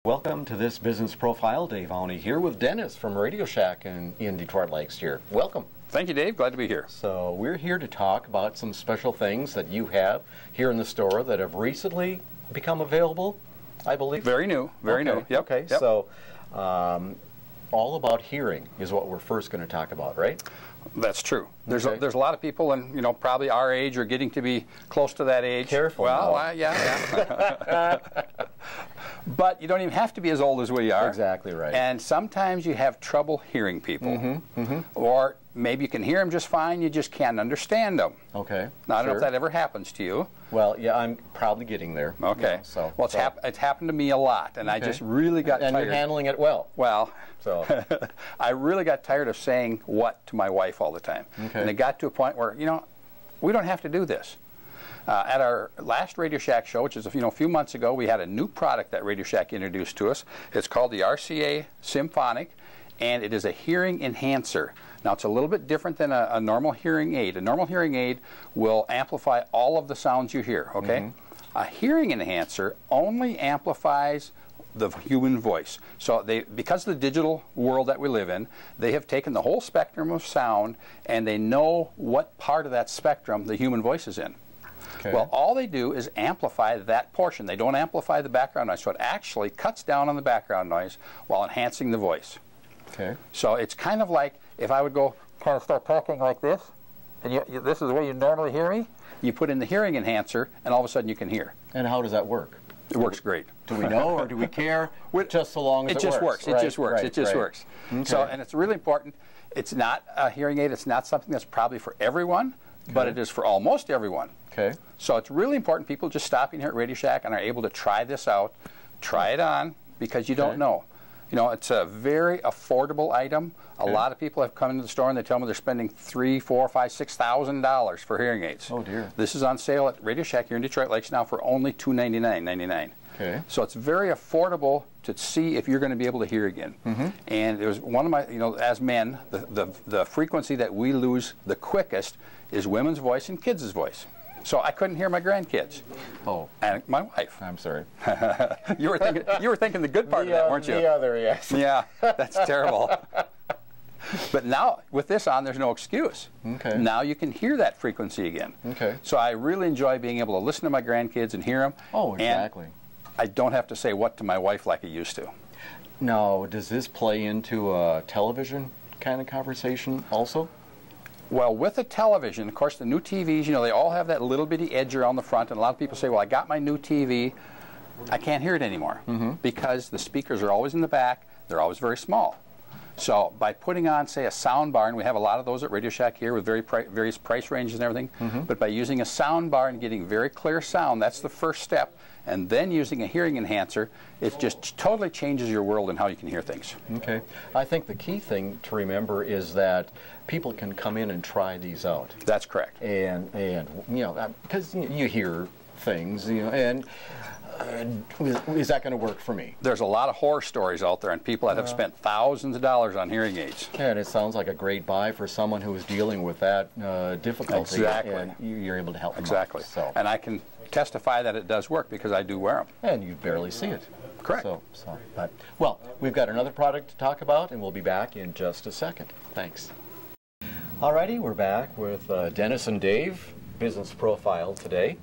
Welcome to this business profile. Dave Awney here with Dennis from Radio Shack in Detroit Lakes here. Welcome. Thank you, Dave. Glad to be here. So we're here to talk about some special things that you have here in the store that have recently become available, I believe. Very new. Very new. Yep. Okay. Yep. So all about hearing is what we're first going to talk about, right? That's true. There's Okay. there's a lot of people, and probably our age or getting to be close to that age. Careful Well, now. yeah. But you don't even have to be as old as we are. Exactly right. And sometimes you have trouble hearing people, or maybe you can hear them just fine. You just can't understand them. Okay. Now, I don't know Sure. if that ever happens to you. Well, yeah, I'm probably getting there. Okay. So Well, it's happened to me a lot, and I Okay. just really got and tired. you're handling it well. Well, So I really got tired of saying what to my wife all the time. Okay. And it got to a point where, we don't have to do this. At our last Radio Shack show, which is a few months ago, we had a new product that Radio Shack introduced to us. It's called the RCA Symphonix, and it is a hearing enhancer. Now, it's a little bit different than a normal hearing aid. A normal hearing aid will amplify all of the sounds you hear, okay? A hearing enhancer only amplifies the human voice. So because of the digital world that we live in, they have taken the whole spectrum of sound, and they know what part of that spectrum the human voice is in. Okay. Well, all they do is amplify that portion. They don't amplify the background noise, so it actually cuts down on the background noise while enhancing the voice. Okay. So it's kind of like if I would go kind of start talking like this, and this is the way you normally hear me, you put in the hearing enhancer, and all of a sudden you can hear. And how does that work? It works great. Do we know or do we care? Just so long as It just works. It Right, just works. right, It just right. works. Okay. So, and it's really important. It's not a hearing aid. It's not something that's probably for everyone, but it is for almost everyone. Okay. So it's really important people just stop in here at Radio Shack and are able to try this out, try it on, because you don't know. It's a very affordable item. A lot of people have come into the store and they tell me they're spending $3,000, $4,000, $5,000, $6,000 for hearing aids. Oh dear. This is on sale at Radio Shack here in Detroit Lakes now for only $299.99. Okay. So it's very affordable to see if you're going to be able to hear again. And it was one of my, as men, the frequency that we lose the quickest is women's voice and kids' voice. So I couldn't hear my grandkids. Oh. And my wife. I'm sorry. You were thinking the good part of that, weren't you? The other, yes. Yeah, that's terrible. But now, with this on, there's no excuse. Okay. Now you can hear that frequency again. Okay. So I really enjoy being able to listen to my grandkids and hear them. Oh, exactly. And I don't have to say what to my wife like I used to. Now, does this play into a television kind of conversation also? Well, with a television, of course, the new TVs, they all have that little bitty edge around the front, and a lot of people say, well, I got my new TV, I can't hear it anymore, because the speakers are always in the back, they're always very small. So by putting on, say, a sound bar, and we have a lot of those at Radio Shack here with various price ranges and everything, but by using a sound bar and getting very clear sound, that's the first step, and then using a hearing enhancer, it just totally changes your world and how you can hear things. Okay. I think the key thing to remember is that people can come in and try these out. That's correct. And because you hear things, and is that going to work for me? There's a lot of horror stories out there and people that have spent thousands of dollars on hearing aids. And it sounds like a great buy for someone who is dealing with that difficulty. Exactly. And you're able to help them Exactly. out, so. And I can testify that it does work because I do wear them. And you barely see it. Correct. Well, we've got another product to talk about, and we'll be back in just a second. Thanks. Alrighty, we're back with Dennis and Dave, Business Profile today.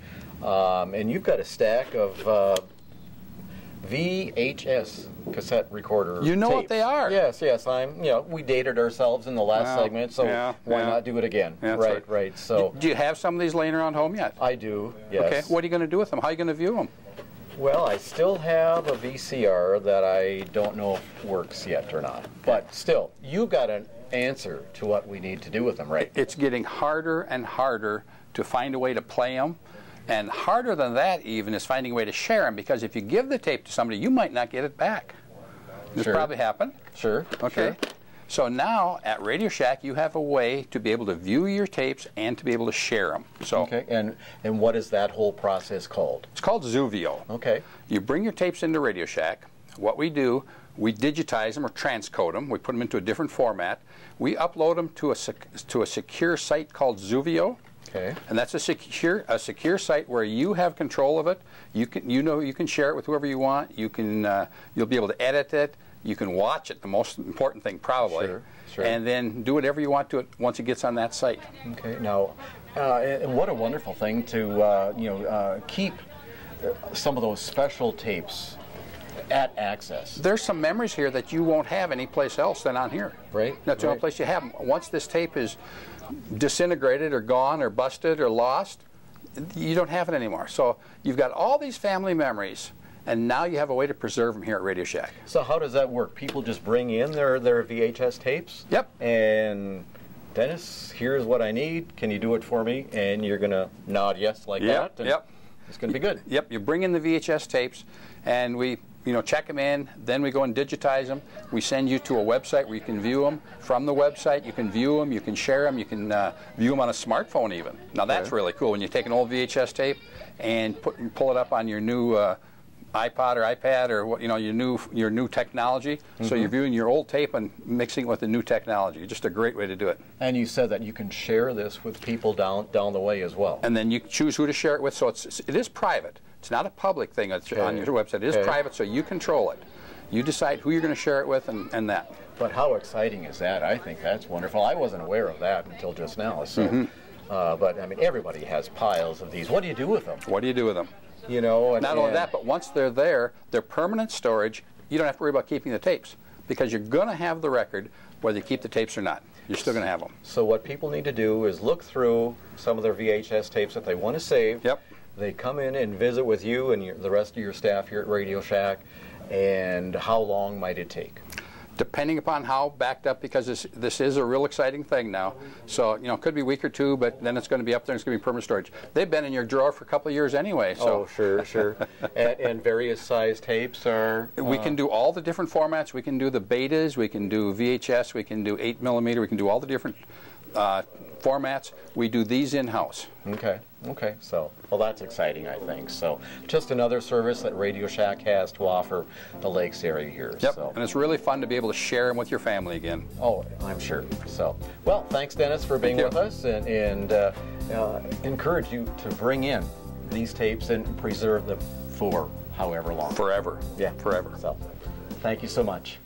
And you've got a stack of VHS cassette recorder You know tapes. what they are. Yes. We dated ourselves in the last segment, so why not do it again? Yeah, right. So do you have some of these laying around home yet? I do, yes. Okay, what are you going to do with them? How are you going to view them? Well, I still have a VCR that I don't know if works yet or not. But still, you got an answer to what we need to do with them, right? It's getting harder and harder to find a way to play them. And harder than that even is finding a way to share them, because if you give the tape to somebody, you might not get it back. This probably happened. Sure. Okay. Sure. So now at Radio Shack, you have a way to be able to view your tapes and to be able to share them. So Okay. And what is that whole process called? it's called Zoovio. Okay. You bring your tapes into Radio Shack. What we do, we digitize them or transcode them. We put them into a different format. We upload them to a secure site called Zoovio. Okay. And that's a secure site where you have control of it. You can share it with whoever you want. You can you'll be able to edit it. You can watch it. The most important thing, probably. Sure, sure. And then do whatever you want to it once it gets on that site. Okay. Now, and what a wonderful thing to keep some of those special tapes at Access. There's some memories here that you won't have anyplace else than on here. Right. That's the only place you have them. Once this tape is disintegrated or gone or busted or lost, you don't have it anymore. So you've got all these family memories, and now you have a way to preserve them here at Radio Shack. So how does that work? People just bring in their VHS tapes? Yep. And Dennis, here's what I need. Can you do it for me? And you're going to nod yes like that. And yep. It's going to be good. Yep. You bring in the VHS tapes, and we check them in, then we go and digitize them. We send you to a website where you can view them. From the website, you can view them, you can share them, you can view them on a smartphone even. Now that's really cool. When you take an old VHS tape and pull it up on your new iPod or iPad or your new technology. So you're viewing your old tape and mixing it with the new technology. Just a great way to do it. And you said that you can share this with people down the way as well. And then you choose who to share it with. So it is private. It's not a public thing on your website. It is private, so you control it. You decide who you're going to share it with and that. But how exciting is that? I think that's wonderful. I wasn't aware of that until just now. So, but I mean, everybody has piles of these. What do you do with them? What do you do with them? You know, Not only that, but once they're there, they're permanent storage. You don't have to worry about keeping the tapes because you're going to have the record whether you keep the tapes or not. You're still going to have them. So what people need to do is look through some of their VHS tapes that they want to save. Yep. They come in and visit with you and the rest of your staff here at Radio Shack. And how long might it take? Depending upon how backed up, because this is a real exciting thing now. So, it could be a week or two, but then it's going to be up there and it's going to be permanent storage. They've been in your drawer for a couple of years anyway. So. Oh, sure, sure. and various size tapes are? We can do all the different formats. We can do the betas, we can do VHS, we can do 8mm, we can do all the different formats. We do these in-house. Okay, okay. So, well, that's exciting, I think. So, just another service that Radio Shack has to offer the Lakes area here. Yep, so. and it's really fun to be able to share them with your family again. Oh, I'm sure. So, well, thanks, Dennis, for being with us, and encourage you to bring in these tapes and preserve them for however long. Forever. Yeah. Forever. So, thank you so much.